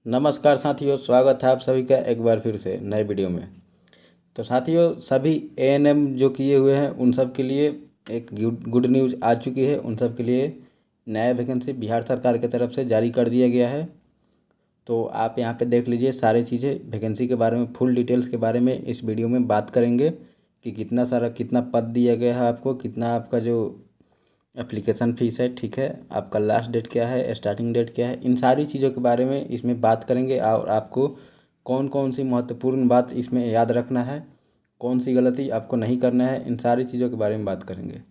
नमस्कार साथियों, स्वागत है आप सभी का एक बार फिर से नए वीडियो में। तो साथियों, सभी एएनएम जो किए हुए हैं उन सब के लिए एक गुड न्यूज़ आ चुकी है। उन सब के लिए नया वैकेंसी बिहार सरकार की तरफ से जारी कर दिया गया है। तो आप यहाँ पे देख लीजिए, सारी चीज़ें वैकेंसी के बारे में फुल डिटेल्स के बारे में इस वीडियो में बात करेंगे कि कितना पद दिया गया है आपको, कितना आपका जो एप्लीकेशन फ़ीस है, ठीक है, आपका लास्ट डेट क्या है, स्टार्टिंग डेट क्या है, इन सारी चीज़ों के बारे में इसमें बात करेंगे। और आपको कौन कौन सी महत्वपूर्ण बात इसमें याद रखना है, कौन सी गलती आपको नहीं करना है, इन सारी चीज़ों के बारे में बात करेंगे।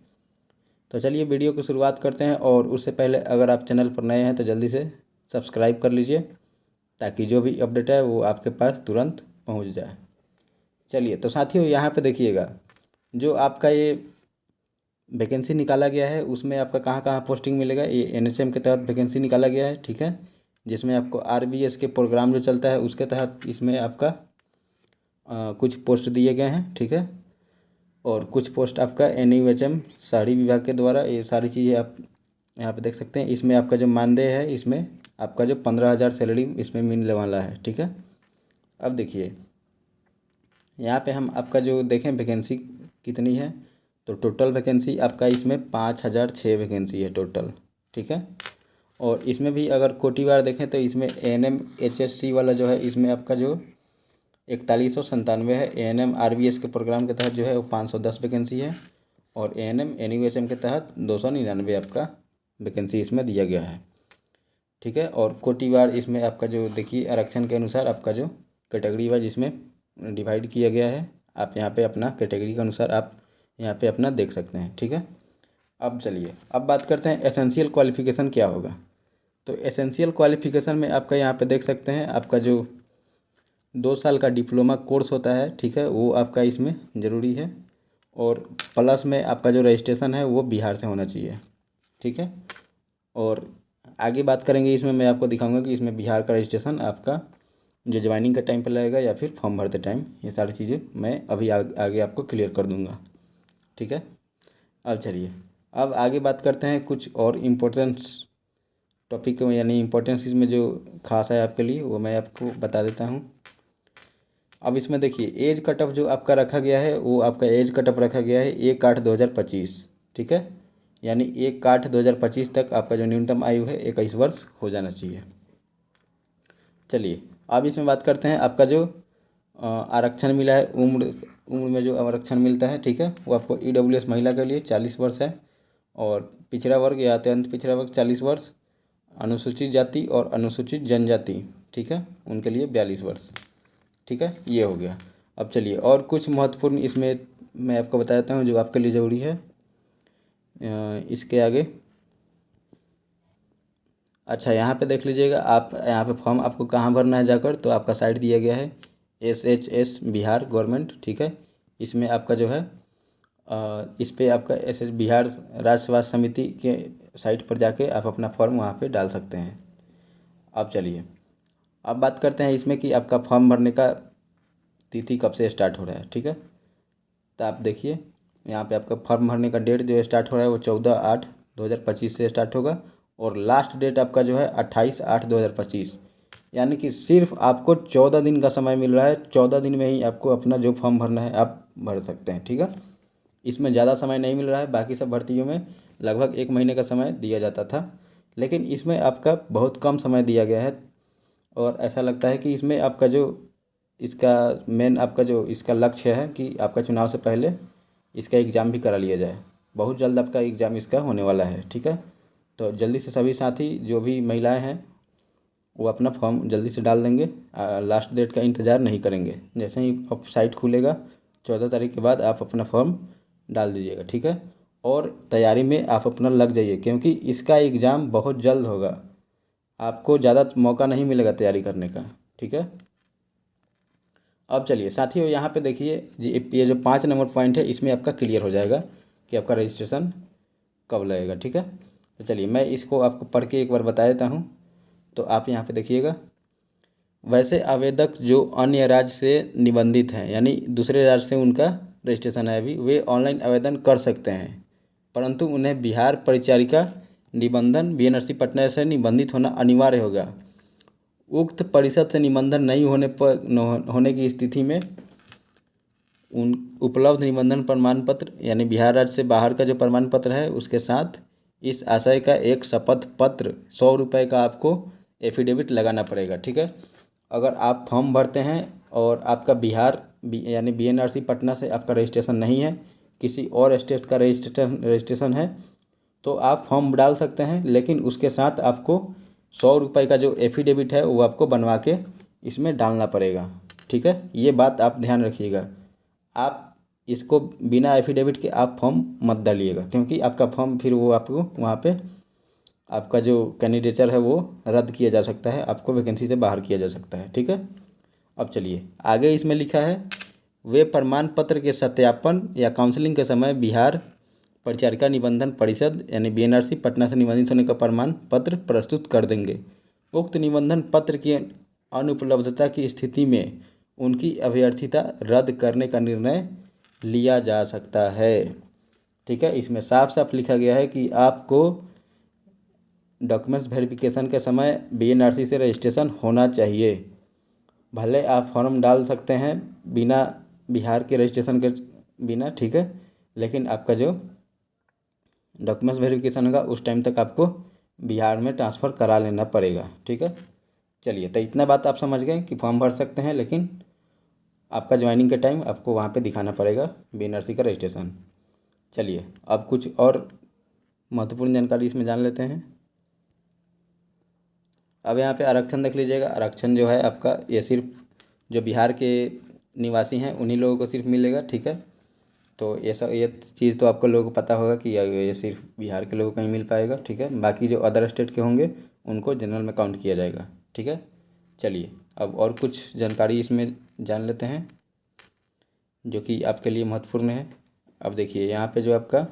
तो चलिए वीडियो की शुरुआत करते हैं। और उससे पहले अगर आप चैनल पर नए हैं तो जल्दी से सब्सक्राइब कर लीजिए, ताकि जो भी अपडेट है वो आपके पास तुरंत पहुँच जाए। चलिए, तो साथियों यहाँ पे देखिएगा, जो आपका ये वैकेंसी निकाला गया है उसमें आपका कहाँ कहाँ पोस्टिंग मिलेगा। ये एनएचएम के तहत वैकेंसी निकाला गया है, ठीक है, जिसमें आपको आरबीएस के प्रोग्राम जो चलता है उसके तहत इसमें आपका कुछ पोस्ट दिए गए हैं, ठीक है। और कुछ पोस्ट आपका एनयूएचएम शहरी विभाग के द्वारा, ये सारी चीज़ें आप यहाँ पे देख सकते हैं। इसमें आपका जो मानदेय है, इसमें आपका जो 15,000 सैलरी इसमें मिलने वाला है, ठीक है। अब देखिए यहाँ पे हम आपका जो देखें वैकेंसी कितनी है, तो टोटल वैकेंसी आपका इसमें 5,006 वैकेंसी है टोटल, ठीक है। और इसमें भी अगर कोटिवार देखें तो इसमें एएनएम एचएससी वाला जो है, इसमें आपका जो 4197 है। एएनएम आरबीएस के प्रोग्राम के तहत जो है वो 510 वैकेंसी है। और एएनएम एनयूएचएम के तहत 299 आपका वैकेंसी इसमें दिया गया है, ठीक है। और कोटिवार इसमें आपका जो देखिए आरक्षण के अनुसार आपका जो कैटेगरी वाइज इसमें डिवाइड किया गया है। आप यहाँ पे अपना कैटेगरी के अनुसार आप यहाँ पे अपना देख सकते हैं, ठीक है। अब चलिए, अब बात करते हैं एसेंशियल क्वालिफ़िकेशन क्या होगा। तो एसेंशियल क्वालिफ़िकेशन में आपका यहाँ पे देख सकते हैं, आपका जो 2 साल का डिप्लोमा कोर्स होता है, ठीक है, वो आपका इसमें ज़रूरी है। और प्लस में आपका जो रजिस्ट्रेशन है वो बिहार से होना चाहिए, ठीक है। और आगे बात करेंगे, इसमें मैं आपको दिखाऊंगा कि इसमें बिहार का रजिस्ट्रेशन आपका जो ज्वाइनिंग के टाइम पर लगेगा या फिर फॉर्म भरते टाइम, ये सारी चीज़ें मैं अभी आगे आपको क्लियर कर दूंगा, ठीक है। अब चलिए, अब आगे बात करते हैं कुछ और इम्पोर्टेंस टॉपिक में, यानी इम्पोर्टेंस इसमें जो खास है आपके लिए वो मैं आपको बता देता हूँ। अब इसमें देखिए, एज कट ऑफ जो आपका रखा गया है वो आपका एज कट ऑफ रखा गया है 1/8/2025, ठीक है। यानी 1/8/2025 तक आपका जो न्यूनतम आयु है 21 वर्ष हो जाना चाहिए। चलिए, अब इसमें बात करते हैं आपका जो आरक्षण मिला है, उम्र उम्र में जो आरक्षण मिलता है, ठीक है, वो आपको ईडब्ल्यूएस महिला के लिए 40 वर्ष है। और पिछड़ा वर्ग या अत्यंत पिछड़ा वर्ग 40 वर्ष, अनुसूचित जाति और अनुसूचित जनजाति, ठीक है, उनके लिए 42 वर्ष, ठीक है, ये हो गया। अब चलिए, और कुछ महत्वपूर्ण इसमें मैं आपको बता देता हूँ जो आपके लिए ज़रूरी है। इसके आगे अच्छा, यहाँ पे देख लीजिएगा, आप यहाँ पे फॉर्म आपको कहाँ भरना है जाकर, तो आपका साइट दिया गया है SHS बिहार गवर्नमेंट, ठीक है। इसमें आपका जो है इस पे आपका SS बिहार राज्य सेवा समिति के साइट पर जाके आप अपना फॉर्म वहाँ पे डाल सकते हैं। अब चलिए, अब बात करते हैं इसमें कि आपका फॉर्म भरने का तिथि कब से स्टार्ट हो रहा है, ठीक है। तो आप देखिए यहाँ पे आपका फॉर्म भरने का डेट जो स्टार्ट हो रहा है वो 14/8/2025 से स्टार्ट होगा। और लास्ट डेट आपका जो है 28/8/2025, यानी कि सिर्फ आपको 14 दिन का समय मिल रहा है। 14 दिन में ही आपको अपना जो फॉर्म भरना है आप भर सकते हैं, ठीक है। इसमें ज़्यादा समय नहीं मिल रहा है। बाकी सब भर्तियों में लगभग 1 महीने का समय दिया जाता था, लेकिन इसमें आपका बहुत कम समय दिया गया है। और ऐसा लगता है कि इसमें आपका जो इसका मेन आपका जो इसका लक्ष्य है कि आपका चुनाव से पहले इसका एग्ज़ाम भी करा लिया जाए। बहुत जल्द आपका एग्ज़ाम इसका होने वाला है, ठीक है। तो जल्दी से सभी साथी जो भी महिलाएं हैं वो अपना फॉर्म जल्दी से डाल देंगे, लास्ट डेट का इंतज़ार नहीं करेंगे। जैसे ही अब साइट खुलेगा 14 तारीख के बाद आप अपना फॉर्म डाल दीजिएगा, ठीक है। और तैयारी में आप अपना लग जाइए, क्योंकि इसका एग्ज़ाम बहुत जल्द होगा, आपको ज़्यादा मौका नहीं मिलेगा तैयारी करने का, ठीक है। अब चलिए साथियों, यहाँ पे देखिए ये जो 5 नंबर पॉइंट है इसमें आपका क्लियर हो जाएगा कि आपका रजिस्ट्रेशन कब लगेगा, ठीक है। तो चलिए मैं इसको आपको पढ़ के एक बार बता देता हूँ। तो आप यहाँ पे देखिएगा, वैसे आवेदक जो अन्य राज्य से निबंधित हैं, यानी दूसरे राज्य से उनका रजिस्ट्रेशन है अभी, वे ऑनलाइन आवेदन कर सकते हैं, परंतु उन्हें बिहार परिचारिका निबंधन BNRC पटना से निबंधित होना अनिवार्य होगा। उक्त परिषद से निबंधन नहीं होने की स्थिति में उन उपलब्ध निबंधन प्रमाण पत्र यानी बिहार राज्य से बाहर का जो प्रमाण पत्र है उसके साथ इस आशय का एक शपथ पत्र 100 रुपये का आपको एफिडेविट लगाना पड़ेगा। ठीक है। अगर आप फॉर्म भरते हैं और आपका बिहार यानी बीएनआरसी पटना से आपका रजिस्ट्रेशन नहीं है, किसी और स्टेट का रजिस्ट्रेशन है, तो आप फॉर्म डाल सकते हैं, लेकिन उसके साथ आपको 100 रुपये का जो एफिडेविट है वो आपको बनवा के इसमें डालना पड़ेगा। ठीक है, ये बात आप ध्यान रखिएगा। आप इसको बिना एफिडेविट के आप फॉर्म मत डालिएगा, क्योंकि आपका फॉर्म फिर वो आपको वहाँ पे आपका जो कैंडिडेचर है वो रद्द किया जा सकता है, आपको वैकेंसी से बाहर किया जा सकता है। ठीक है। अब चलिए आगे इसमें लिखा है, वे प्रमाण पत्र के सत्यापन या काउंसलिंग के समय बिहार परिचारिका निबंधन परिषद यानी बीएनआरसी पटना से निबंधित होने का प्रमाण पत्र प्रस्तुत कर देंगे। उक्त निबंधन पत्र की अनुपलब्धता की स्थिति में उनकी अभ्यर्थिता रद्द करने का निर्णय लिया जा सकता है। ठीक है, इसमें साफ साफ लिखा गया है कि आपको डॉक्यूमेंट्स वेरिफिकेशन के समय बीएनआरसी से रजिस्ट्रेशन होना चाहिए। भले आप फॉर्म डाल सकते हैं बिना बिहार के रजिस्ट्रेशन के बिना, ठीक है, लेकिन आपका जो डॉक्यूमेंट्स वेरिफिकेशन होगा उस टाइम तक आपको बिहार में ट्रांसफ़र करा लेना पड़ेगा। ठीक है। चलिए, तो इतना बात आप समझ गए कि फॉर्म भर सकते हैं, लेकिन आपका ज्वाइनिंग के टाइम आपको वहाँ पे दिखाना पड़ेगा बीएनआरसी का रजिस्ट्रेशन। चलिए, अब कुछ और महत्वपूर्ण जानकारी इसमें जान लेते हैं। अब यहाँ पे आरक्षण देख लीजिएगा। आरक्षण जो है आपका ये सिर्फ जो बिहार के निवासी हैं उन्हीं लोगों को सिर्फ मिलेगा। ठीक है, तो ये चीज़ तो आपको लोगों को पता होगा कि ये सिर्फ बिहार के लोगों को ही मिल पाएगा। ठीक है, बाकी जो अदर स्टेट के होंगे उनको जनरल में काउंट किया जाएगा। ठीक है। चलिए, अब और कुछ जानकारी इसमें जान लेते हैं जो कि आपके लिए महत्वपूर्ण है। अब देखिए, यहाँ पे जो आपका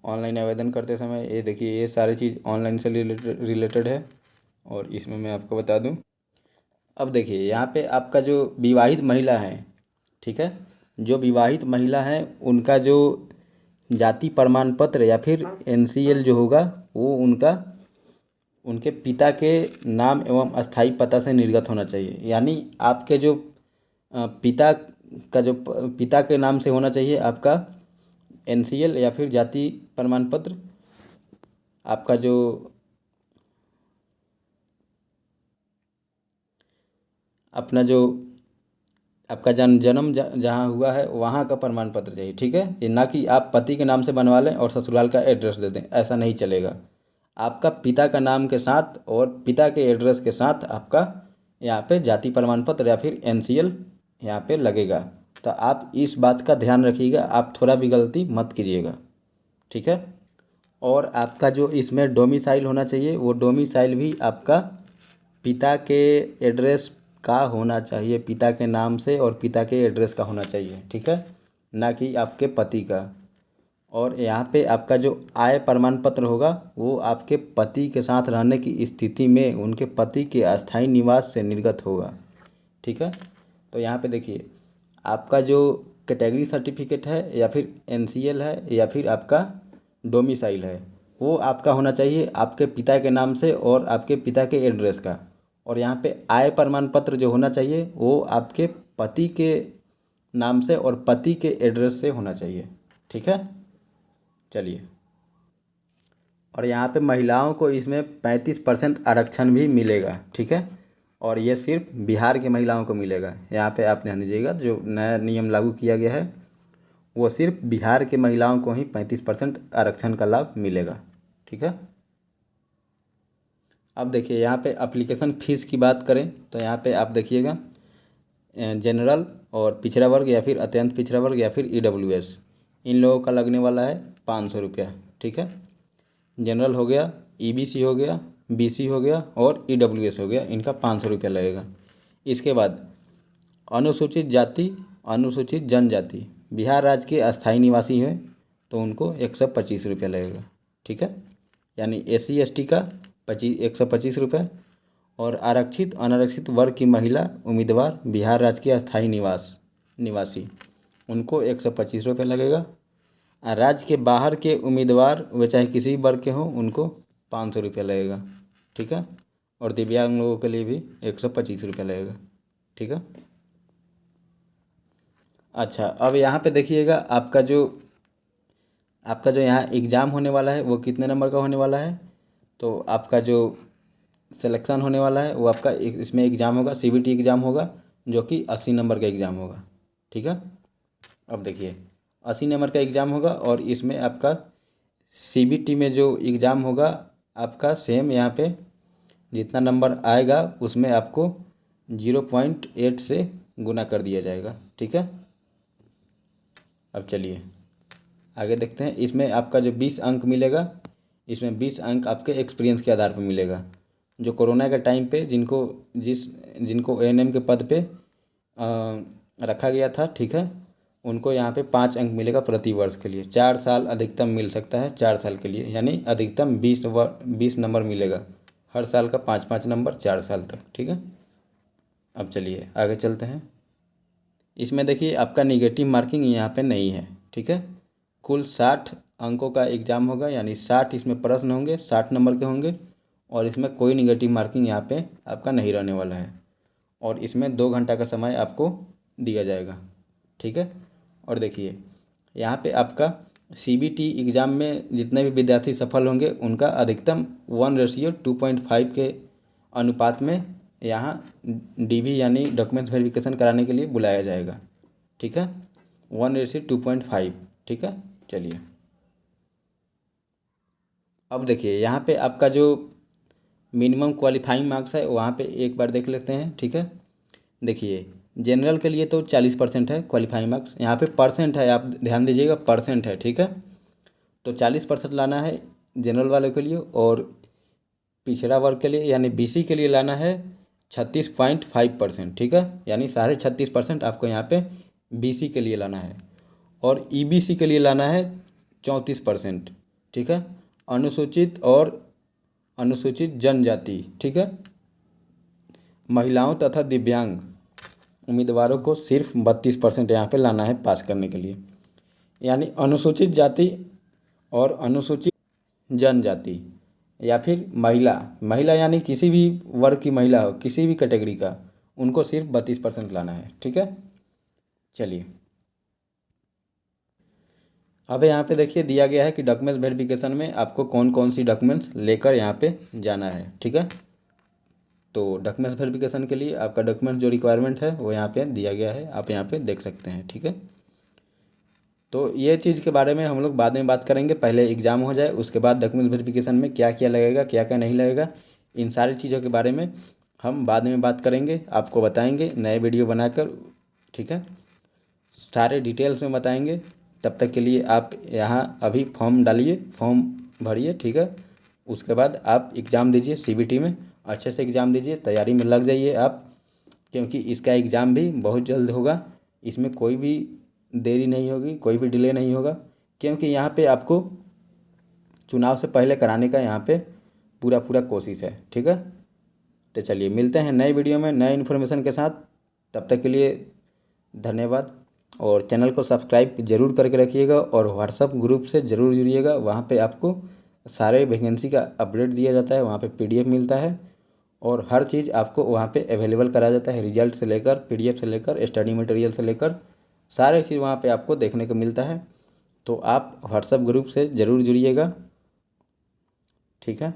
ऑनलाइन आवेदन करते समय ये देखिए, ये सारी चीज़ ऑनलाइन से रिलेटेड है, और इसमें मैं आपको बता दूं। अब देखिए, यहाँ पे आपका जो विवाहित महिला है, ठीक है, जो विवाहित महिला है उनका जो जाति प्रमाण पत्र या फिर एनसीएल जो होगा वो उनके पिता के नाम एवं अस्थाई पता से निर्गत होना चाहिए। यानी आपके जो पिता के नाम से होना चाहिए आपका एनसीएल या फिर जाति प्रमाण पत्र। आपका जो अपना जो आपका जन्म जहाँ हुआ है वहाँ का प्रमाण पत्र चाहिए। ठीक है, ये ना कि आप पति के नाम से बनवा लें और ससुराल का एड्रेस दे दें, ऐसा नहीं चलेगा। आपका पिता का नाम के साथ और पिता के एड्रेस के साथ आपका यहाँ पे जाति प्रमाण पत्र या फिर एनसीएल यहाँ पे लगेगा। तो आप इस बात का ध्यान रखिएगा, आप थोड़ा भी गलती मत कीजिएगा। ठीक है। और आपका जो इसमें डोमिसाइल होना चाहिए वो डोमिसाइल भी आपका पिता के एड्रेस का होना चाहिए, पिता के नाम से और पिता के एड्रेस का होना चाहिए। ठीक है, ना कि आपके पति का। और यहाँ पे आपका जो आय प्रमाण पत्र होगा वो आपके पति के साथ रहने की स्थिति में उनके पति के अस्थायी निवास से निर्गत होगा। ठीक है, तो यहाँ पे देखिए, आपका जो कैटेगरी सर्टिफिकेट है या फिर एनसीएल है या फिर आपका डोमिसाइल है वो आपका होना चाहिए आपके पिता के नाम से और आपके पिता के एड्रेस का। और यहाँ पे आय प्रमाण पत्र जो होना चाहिए वो आपके पति के नाम से और पति के एड्रेस से होना चाहिए। ठीक है। चलिए, और यहाँ पे महिलाओं को इसमें 35% आरक्षण भी मिलेगा। ठीक है, और ये सिर्फ बिहार के महिलाओं को मिलेगा। यहाँ पे आप ध्यान दीजिएगा, जो नया नियम लागू किया गया है वो सिर्फ बिहार के महिलाओं को ही 35% आरक्षण का लाभ मिलेगा। ठीक है। अब देखिए, यहाँ पे एप्लीकेशन फ़ीस की बात करें तो यहाँ पे आप देखिएगा, जनरल और पिछड़ा वर्ग या फिर अत्यंत पिछड़ा वर्ग या फिर ईडब्ल्यूएस, इन लोगों का लगने वाला है 500 रुपया। ठीक है, जनरल हो गया, ईबीसी हो गया, बीसी हो गया और ईडब्ल्यूएस हो गया, इनका 500 रुपया लगेगा। इसके बाद अनुसूचित जाति, अनुसूचित जनजाति, बिहार राज्य के अस्थायी निवासी हैं तो उनको 125 रुपया लगेगा। ठीक है, यानी एससी एसटी का 125 रुपये, और आरक्षित अनारक्षित वर्ग की महिला उम्मीदवार बिहार राज्य के अस्थायी निवासी उनको 125 रुपये लगेगा। राज्य के बाहर के उम्मीदवार वे चाहे किसी वर्ग के हों उनको 500 रुपया लगेगा। ठीक है, और दिव्यांग लोगों के लिए भी 125 रुपये लगेगा। ठीक है। अच्छा, अब यहाँ पे देखिएगा आपका जो यहाँ एग्ज़ाम होने वाला है वो कितने नंबर का होने वाला है। तो आपका जो सिलेक्शन होने वाला है वो आपका इसमें एग्ज़ाम होगा, सीबीटी एग्ज़ाम होगा, जो कि 80 नंबर का एग्ज़ाम होगा। ठीक है। अब देखिए 80 नंबर का एग्ज़ाम होगा और इसमें आपका सीबीटी में जो एग्ज़ाम होगा आपका सेम यहाँ पे जितना नंबर आएगा उसमें आपको 0.8 से गुना कर दिया जाएगा। ठीक है। अब चलिए आगे देखते हैं। इसमें आपका जो 20 अंक मिलेगा, इसमें 20 अंक आपके एक्सपीरियंस के आधार पर मिलेगा। जो कोरोना के टाइम पे जिनको एएनएम के पद पे रखा गया था, ठीक है, उनको यहाँ पे 5 अंक मिलेगा प्रति वर्ष के लिए। 4 साल अधिकतम मिल सकता है, 4 साल के लिए, यानी अधिकतम 20 नंबर मिलेगा। हर साल का 5-5 नंबर 4 साल तक। ठीक है। अब चलिए आगे चलते हैं। इसमें देखिए आपका निगेटिव मार्किंग यहाँ पे नहीं है। ठीक है। कुल 60 अंकों का एग्ज़ाम होगा, यानी 60 इसमें प्रश्न होंगे, 60 नंबर के होंगे, और इसमें कोई निगेटिव मार्किंग यहाँ पे आपका नहीं रहने वाला है। और इसमें 2 घंटा का समय आपको दिया जाएगा। ठीक है। और देखिए यहाँ पे आपका सीबीटी एग्ज़ाम में जितने भी विद्यार्थी सफल होंगे उनका अधिकतम 1:2.5 के अनुपात में यहाँ डीवी यानी डॉक्यूमेंट्स वेरिफिकेशन कराने के लिए बुलाया जाएगा। ठीक है। 1:2.5। ठीक है। चलिए अब देखिए यहाँ पे आपका जो मिनिमम क्वालिफाइंग मार्क्स है वहाँ पे एक बार देख लेते हैं। ठीक है। देखिए जनरल के लिए तो 40% है क्वालिफाइंग मार्क्स, यहाँ पे परसेंट है, आप ध्यान दीजिएगा परसेंट है। ठीक है। तो 40% लाना है जनरल वालों के लिए, और पिछड़ा वर्ग के लिए यानी बीसी के लिए लाना है 36.5%। ठीक है। यानी 36.5% आपको यहाँ पे बीसी के लिए लाना है, और ईबीसी के लिए लाना है 34%। ठीक है। अनुसूचित और अनुसूचित जनजाति, ठीक है, महिलाओं तथा दिव्यांग उम्मीदवारों को सिर्फ 32% यहाँ पे लाना है पास करने के लिए। यानी अनुसूचित जाति और अनुसूचित जनजाति या फिर महिला यानी किसी भी वर्ग की महिला हो, किसी भी कैटेगरी का, उनको सिर्फ 32% लाना है। ठीक है। चलिए अब यहाँ पे देखिए दिया गया है कि डॉक्यूमेंट्स वेरिफिकेशन में आपको कौन कौन सी डॉक्यूमेंट्स लेकर यहाँ पे जाना है। ठीक है। तो डॉक्यूमेंट्स वेरिफिकेशन के लिए आपका डॉक्यूमेंट जो रिक्वायरमेंट है वो यहाँ पे दिया गया है, आप यहाँ पे देख सकते हैं। ठीक है। तो ये चीज़ के बारे में हम लोग बाद में बात करेंगे, पहले एग्ज़ाम हो जाए उसके बाद डॉक्यूमेंट वेरिफिकेशन में क्या क्या लगेगा, क्या क्या नहीं लगेगा, इन सारी चीज़ों के बारे में हम बाद में बात करेंगे, आपको बताएंगे नए वीडियो बनाकर। ठीक है। सारे डिटेल्स में बताएंगे। तब तक के लिए आप यहाँ अभी फॉर्म डालिए, फॉर्म भरिए। ठीक है। उसके बाद आप एग्ज़ाम दीजिए, सीबीटी में अच्छे से एग्ज़ाम दीजिए, तैयारी में लग जाइए आप, क्योंकि इसका एग्ज़ाम भी बहुत जल्द होगा। इसमें कोई भी देरी नहीं होगी, कोई भी डिले नहीं होगा, क्योंकि यहाँ पे आपको चुनाव से पहले कराने का यहाँ पे पूरा पूरा कोशिश है। ठीक है। तो चलिए मिलते हैं नए वीडियो में नए इन्फॉर्मेशन के साथ। तब तक के लिए धन्यवाद, और चैनल को सब्सक्राइब ज़रूर करके रखिएगा, और व्हाट्सअप ग्रुप से ज़रूर जुड़िएगा। वहाँ पे आपको सारे वैकेंसी का अपडेट दिया जाता है, वहाँ पे पीडीएफ मिलता है, और हर चीज़ आपको वहाँ पे अवेलेबल कराया जाता है, रिजल्ट से लेकर पीडीएफ से लेकर स्टडी मटेरियल से लेकर सारे चीज़ वहाँ पे आपको देखने को मिलता है। तो आप व्हाट्सएप ग्रुप से ज़रूर जुड़िएगा। ठीक है।